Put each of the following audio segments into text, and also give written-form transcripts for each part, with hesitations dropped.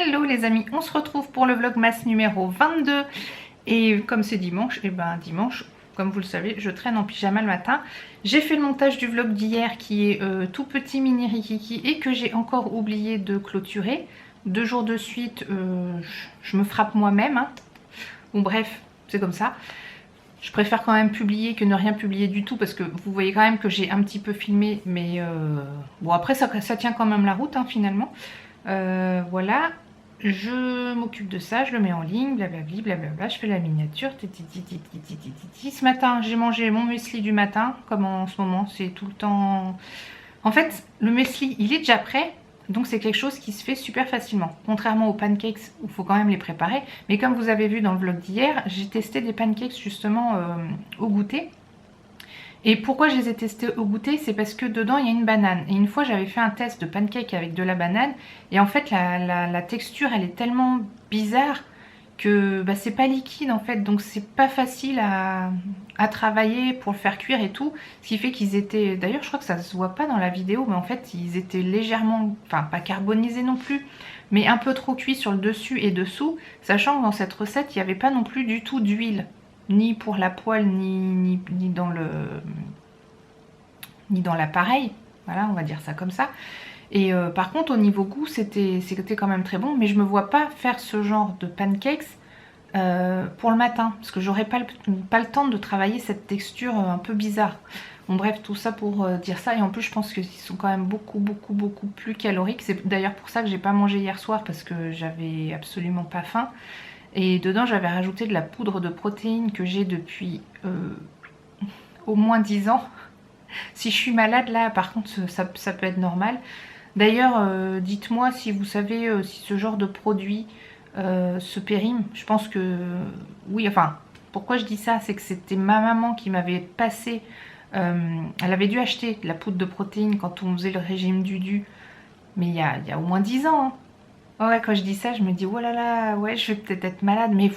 Hello les amis, on se retrouve pour le vlogmas numéro 22 et comme c'est dimanche, et ben dimanche, comme vous le savez, je traîne en pyjama le matin. J'ai fait le montage du vlog d'hier qui est tout petit mini rikiki et que j'ai encore oublié de clôturer. 2 jours de suite, je me frappe moi-même. Hein. Bon bref, c'est comme ça. Je préfère quand même publier que ne rien publier du tout parce que vous voyez quand même que j'ai un petit peu filmé, mais bon après ça tient quand même la route hein, finalement. Voilà, je m'occupe de ça, je le mets en ligne, blablabli, blablabla, je fais la miniature. Ce matin, j'ai mangé mon muesli du matin, comme en ce moment, c'est tout le temps... En fait, le muesli, il est déjà prêt, donc c'est quelque chose qui se fait super facilement. Contrairement aux pancakes, où il faut quand même les préparer. Mais comme vous avez vu dans le vlog d'hier, j'ai testé des pancakes justement au goûter. Et pourquoi je les ai testés au goûter? C'est parce que dedans il y a une banane. Et une fois j'avais fait un test de pancake avec de la banane. Et en fait la texture elle est tellement bizarre que bah, c'est pas liquide en fait. Donc c'est pas facile à travailler pour le faire cuire et tout. Ce qui fait qu'ils étaient... D'ailleurs je crois que ça se voit pas dans la vidéo. Mais en fait ils étaient légèrement... Enfin pas carbonisés non plus. Mais un peu trop cuits sur le dessus et dessous. Sachant que dans cette recette il n'y avait pas non plus du tout d'huile. Ni pour la poêle, ni dans l'appareil. Voilà, on va dire ça comme ça. Et par contre, au niveau goût, c'était quand même très bon. Mais je me vois pas faire ce genre de pancakes pour le matin. Parce que j'aurais pas le temps de travailler cette texture un peu bizarre. Bon bref, tout ça pour dire ça. Et en plus, je pense qu'ils sont quand même beaucoup plus caloriques. C'est d'ailleurs pour ça que j'ai pas mangé hier soir. Parce que j'avais absolument pas faim. Et dedans j'avais rajouté de la poudre de protéines que j'ai depuis au moins 10 ans. Si je suis malade là par contre ça peut être normal. D'ailleurs dites-moi si vous savez si ce genre de produit se périme. Je pense que oui, enfin pourquoi je dis ça, c'est que c'était ma maman qui m'avait passé, elle avait dû acheter de la poudre de protéines quand on faisait le régime du mais il y a au moins 10 ans hein. Ouais, quand je dis ça, je me dis, oh là là, ouais, je vais peut-être être malade, mais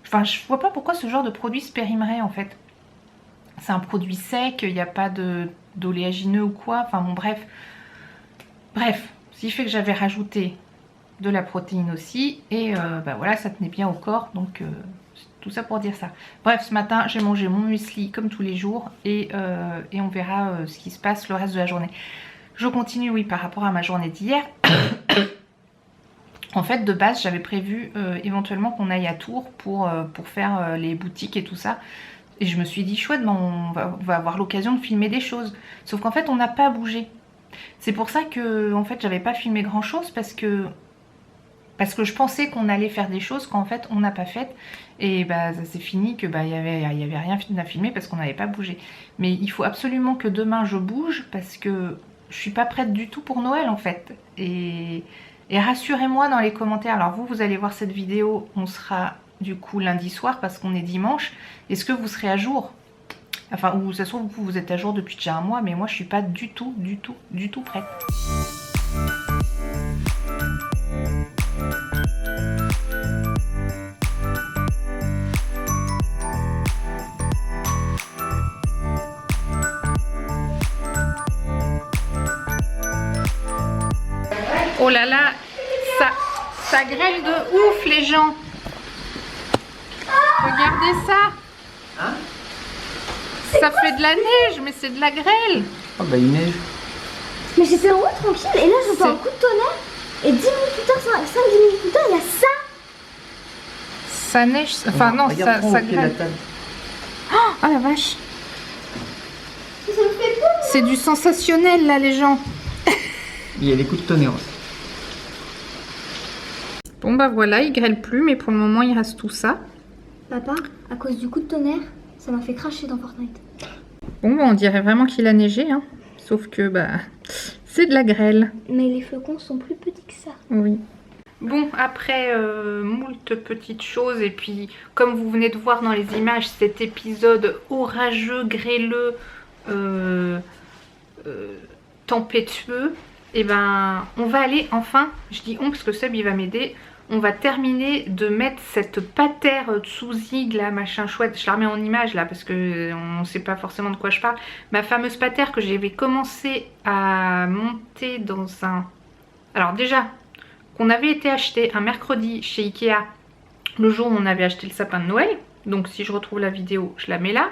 enfin, je vois pas pourquoi ce genre de produit se périmerait en fait. C'est un produit sec, il n'y a pas d'oléagineux ou quoi, enfin bon, bref. Bref, ce qui fait que j'avais rajouté de la protéine aussi, et bah voilà, ça tenait bien au corps, donc tout ça pour dire ça. Bref, ce matin, j'ai mangé mon muesli comme tous les jours, et on verra ce qui se passe le reste de la journée. Je continue, oui, par rapport à ma journée d'hier. En fait, de base, j'avais prévu éventuellement qu'on aille à Tours pour faire les boutiques et tout ça. Et je me suis dit, chouette, ben on va avoir l'occasion de filmer des choses. Sauf qu'en fait, on n'a pas bougé. C'est pour ça que en fait, j'avais pas filmé grand chose parce que je pensais qu'on allait faire des choses qu'en fait, on n'a pas faites. Et bah, ça s'est fini que bah, y avait rien à filmer parce qu'on n'avait pas bougé. Mais il faut absolument que demain, je bouge parce que je suis pas prête du tout pour Noël en fait. Et rassurez-moi dans les commentaires, alors vous allez voir cette vidéo, on sera du coup lundi soir parce qu'on est dimanche. Est-ce que vous serez à jour? Enfin, ou ça se trouve vous êtes à jour depuis déjà un mois, mais moi je suis pas du tout prête. Oh là là, ça grêle de ouf les gens. Regardez ça. Hein? Ça fait de la neige, mais c'est de la grêle. Oh bah il neige. Mais j'étais en haut tranquille et là j'entends un coup de tonnerre. Et 10 minutes plus tard, 5-10 minutes plus tard, il y a ça. Ça neige, enfin non, ça grêle. Oh la vache. Ça me fait peur. C'est du sensationnel là les gens. Il y a les coups de tonnerre aussi. Bon bah voilà, il grêle plus, mais pour le moment il reste tout ça. Papa, à cause du coup de tonnerre, ça m'a fait cracher dans Fortnite. Bon bah on dirait vraiment qu'il a neigé, hein. Sauf que bah c'est de la grêle. Mais les flocons sont plus petits que ça. Oui. Bon, après moult petites choses, et puis comme vous venez de voir dans les images, cet épisode orageux, grêleux, tempétueux, et ben on va aller enfin, je dis on parce que Seb il va m'aider, on va terminer de mettre cette patère Tsuzi là, machin chouette, je la remets en image là parce que on ne sait pas forcément de quoi je parle, ma fameuse patère que j'avais commencé à monter dans un... Alors déjà, qu'on avait été acheté un mercredi chez Ikea, le jour où on avait acheté le sapin de Noël. Donc si je retrouve la vidéo, je la mets là.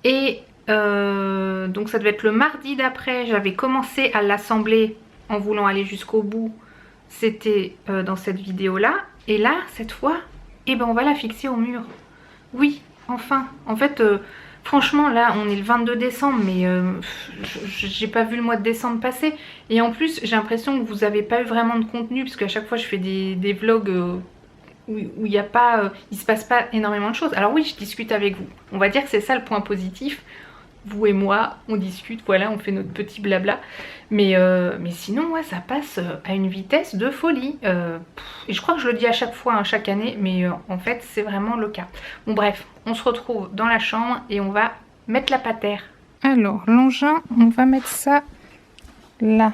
Et donc ça devait être le mardi d'après, j'avais commencé à l'assembler en voulant aller jusqu'au bout. C'était dans cette vidéo là. Et là, cette fois, eh ben, on va la fixer au mur. Oui, enfin. En fait, franchement, là, on est le 22 décembre, mais j'ai pas vu le mois de décembre passer. Et en plus, j'ai l'impression que vous avez pas eu vraiment de contenu, parce qu'à chaque fois, je fais des vlogs où il y a pas, il se passe pas énormément de choses. Alors oui, je discute avec vous. On va dire que c'est ça le point positif. Vous et moi, on discute, voilà, on fait notre petit blabla. Mais sinon, ouais, ça passe à une vitesse de folie. Et je crois que je le dis à chaque fois, hein, chaque année, mais en fait, c'est vraiment le cas. Bon bref, on se retrouve dans la chambre et on va mettre la patère. Alors, l'engin, on va mettre ça là.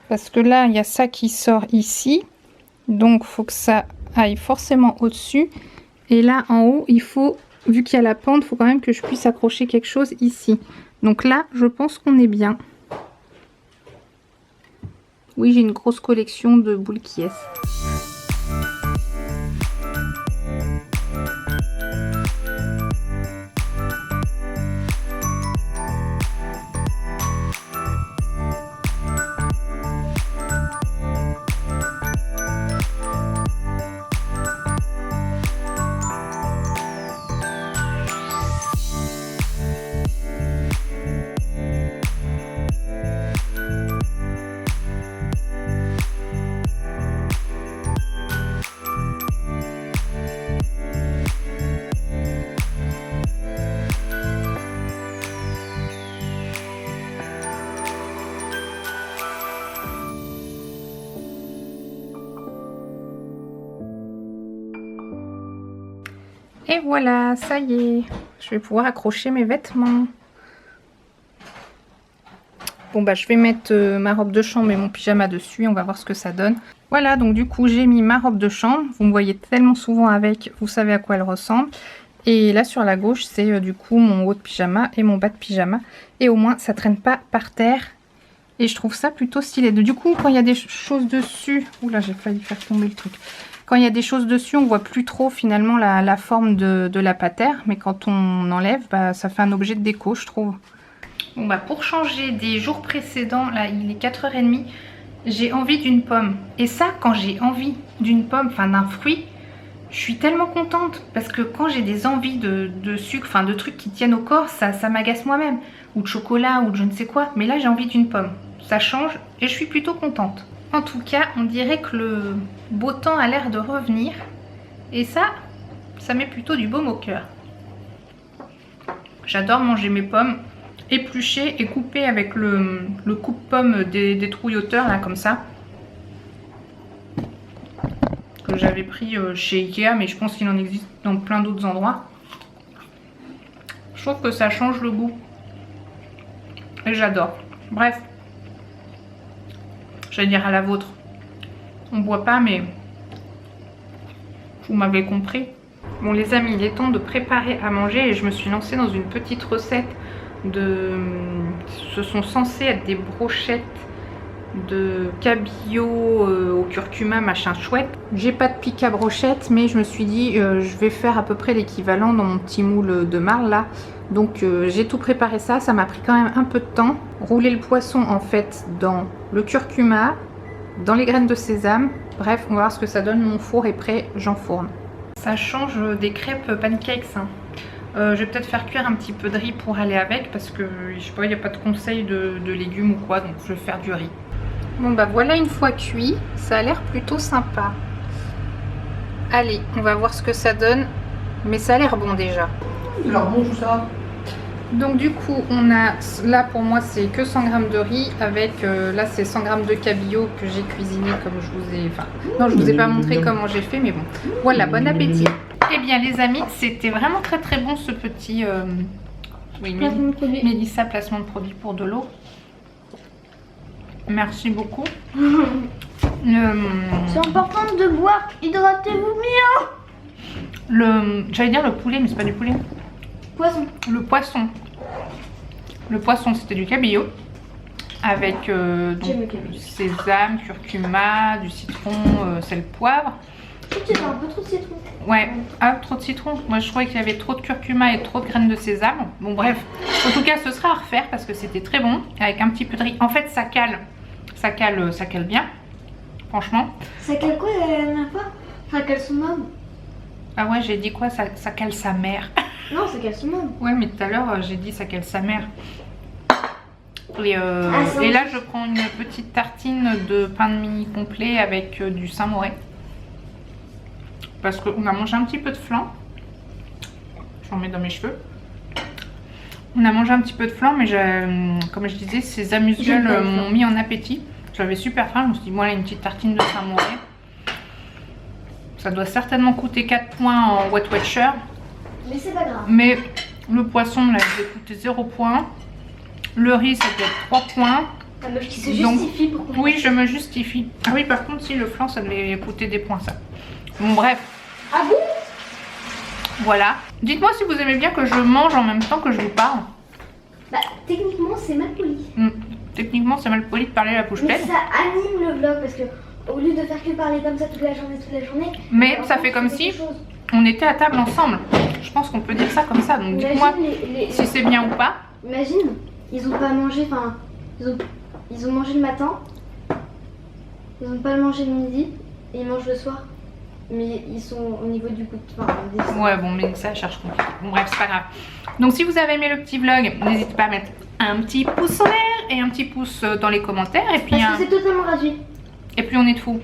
Parce que là, il y a ça qui sort ici. Donc, il faut que ça aille forcément au-dessus. Et là, en haut, il faut... Vu qu'il y a la pente, il faut quand même que je puisse accrocher quelque chose ici. Donc là, je pense qu'on est bien. Oui, j'ai une grosse collection de boules qui est. Et voilà, ça y est, je vais pouvoir accrocher mes vêtements. Bon bah je vais mettre ma robe de chambre et mon pyjama dessus, on va voir ce que ça donne. Voilà, donc du coup j'ai mis ma robe de chambre, vous me voyez tellement souvent avec, vous savez à quoi elle ressemble. Et là sur la gauche c'est du coup mon haut de pyjama et mon bas de pyjama. Et au moins ça traîne pas par terre. Et je trouve ça plutôt stylé. Du coup quand il y a des choses dessus, oula j'ai failli faire tomber le truc. Quand il y a des choses dessus, on voit plus trop finalement la forme de la patère. Mais quand on enlève, bah, ça fait un objet de déco, je trouve. Bon, bah, pour changer des jours précédents, là il est 4h30, j'ai envie d'une pomme. Et ça, quand j'ai envie d'une pomme, enfin d'un fruit, je suis tellement contente. Parce que quand j'ai des envies de sucre, enfin de trucs qui tiennent au corps, ça m'agace moi-même. Ou de chocolat, ou de je ne sais quoi. Mais là, j'ai envie d'une pomme. Ça change et je suis plutôt contente. En tout cas, on dirait que le beau temps a l'air de revenir. Et ça met plutôt du baume au cœur. J'adore manger mes pommes épluchées et coupées avec le coupe-pomme des trouilloteurs, là, comme ça. Que j'avais pris chez Ikea, mais je pense qu'il en existe dans plein d'autres endroits. Je trouve que ça change le goût. Et j'adore. Bref. J'allais dire à la vôtre. On boit pas, mais vous m'avez compris. Bon les amis, il est temps de préparer à manger et je me suis lancée dans une petite recette de... Ce sont censés être des brochettes de cabillaud au curcuma, machin chouette. J'ai pas de pic à brochette, mais je me suis dit je vais faire à peu près l'équivalent dans mon petit moule de marle là. Donc j'ai tout préparé ça m'a pris quand même un peu de temps. Rouler le poisson en fait dans le curcuma, dans les graines de sésame. Bref, on va voir ce que ça donne. Mon four est prêt, j'enfourne. Ça change des crêpes pancakes. Hein. Je vais peut-être faire cuire un petit peu de riz pour aller avec parce que je sais pas, il n'y a pas de conseil de légumes ou quoi, donc je vais faire du riz. Bon bah voilà, une fois cuit, ça a l'air plutôt sympa. Allez, on va voir ce que ça donne, mais ça a l'air bon déjà. Alors bon tout ça. Donc du coup on a, là pour moi c'est que 100 g de riz avec, là c'est 100 g de cabillaud que j'ai cuisiné comme je vous ai, enfin non je vous ai pas montré comment j'ai fait mais bon. Voilà, bon appétit. Eh bien les amis, c'était vraiment très très bon ce petit, oui, Mélissa, placement de produit pour de l'eau. Merci beaucoup. C'est important de boire, hydratez-vous bien. J'allais dire le poulet mais c'est pas du poulet. Poisson. Le poisson. Le poisson c'était du cabillaud. avec donc, du sésame, curcuma, du citron, sel, poivre. Je trouve qu'il y a un peu trop de citron. Ouais, ah, trop de citron. Moi je trouvais qu'il y avait trop de curcuma et trop de graines de sésame. Bon bref, en tout cas ce sera à refaire parce que c'était très bon avec un petit peu de riz. En fait ça cale bien, franchement. Ça cale quoi la dernière fois? Ça cale son homme. Ah ouais, j'ai dit quoi, ça cale sa mère. Non, ça cale son homme. Ouais, mais tout à l'heure j'ai dit ça cale sa mère. Et et là je prends une petite tartine de pain de mie complet avec du Saint-Moré. Parce qu'on a mangé un petit peu de flan. J'en mets dans mes cheveux. On a mangé un petit peu de flan, mais comme je disais, ces amuse-gueules m'ont mis en appétit. J'avais super faim, je me suis dit, moi, là, une petite tartine de Saint-Moré. Ça doit certainement coûter 4 points en Weight Watcher. Mais c'est pas grave. Mais le poisson, là, il a coûté 0 points. Le riz, ça doit être 3 points. La meuf qui se justifie pour qu'on... Oui, je me justifie. Ah oui, par contre, si le flan, ça devait coûter des points, ça. Bon, bref. Ah bon? Voilà. Dites-moi si vous aimez bien que je mange en même temps que je vous parle. Bah, techniquement, c'est mal poli. Techniquement, c'est mal poli de parler à la bouche Mais pleine. ça anime le vlog parce que au lieu de faire que parler comme ça toute la journée, Mais ça fait comme si on était à table ensemble. Je pense qu'on peut dire ça comme ça. Donc dites-moi si c'est bien ou pas. Imagine, ils ont pas mangé, enfin, ils ont mangé le matin, ils ont pas mangé le midi et ils mangent le soir. Mais ils sont au niveau du goût de... Enfin, ouais, bon, mais ça cherche compliqué. Bon, bref, c'est pas grave. Donc, si vous avez aimé le petit vlog, n'hésitez pas à mettre un petit pouce en l'air et un petit pouce dans les commentaires. Et puis, parce que c'est totalement gratuit. Et puis, on est de fous.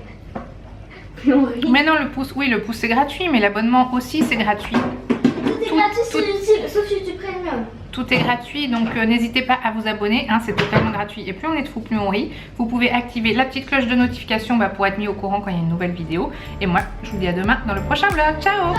Mais non, le pouce, oui, le pouce c'est gratuit, mais l'abonnement aussi c'est gratuit. Tout est gratuit, c'est utile, sauf YouTube Premium. Tout est gratuit, donc n'hésitez pas à vous abonner, hein, c'est totalement gratuit. Et plus on est de fous, plus on rit. Vous pouvez activer la petite cloche de notification pour être mis au courant quand il y a une nouvelle vidéo. Et moi, je vous dis à demain dans le prochain vlog. Ciao!